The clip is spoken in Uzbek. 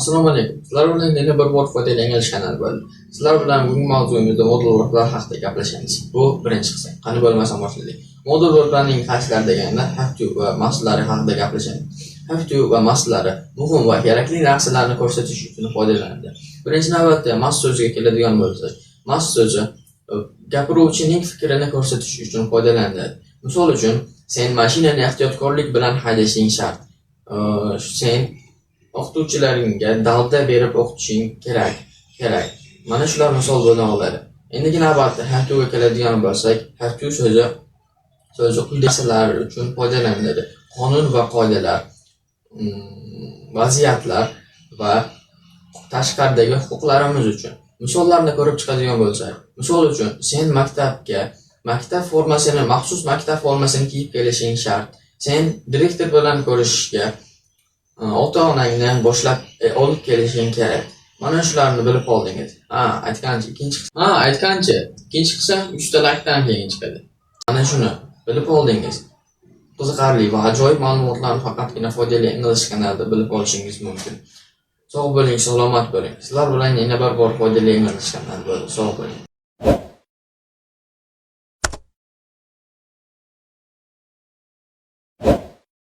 Assalomu alaykum. Sizlar bilan yana bir bor foydalangan kanal bo'ldi. Sizlar bilan bugungi mavzumizda modul worklar haqida gaplashamiz. Bu birinchi qism. Qani bo'lmasa boshladik. Modul worklarning qaysilari deganda have-to va must-lari haqida gaplashamiz. Have-to va must-lari muhim va kerakli narsalarni ko'rsatish uchun foydalanadi. Birinchi navbatda must so'ziga keladigan bo'lsak, must so'zi gapiruvchining fikrini ko'rsatish uchun foydalanadi. Misol uchun, sen mashinani ehtiyotkorlik bilan haydashing shart. Sen o'qituvchilaringga dalda berib o'qitishing kerak. Mana shular misol bo'la oladi. Endi navbatda have to ga keladigan bo'lsak, have to so'zi quyidagilar uchun foydalaniladi. Qonun va qoidalar, vaziyatlar va tashqaridagi huquqlarimiz uchun. Misollarni ko'rib chiqadigan bo'lsak, misol uchun, sen maktab formasini, maxsus maktab formasini kiyib kelishing shart. Sen direktor bilan ko'rishishga ota-onangni boshlab olib kelishing kerak. Mana shularni bilib oldingiz. Aytgancha, ikkinchi qism 3 ta like'dan keyin chiqadi. Mana shuni bilib oldingiz. Qiziqarli va ajoyib ma'lumotlarni faqatgina foydali English kanalida bilib olishingiz mumkin. Sog' bo'ling, salomat bo'ling. Sizlar bilan yana bir bor foydali English kanal bo'ldi. Sog' bo'ling.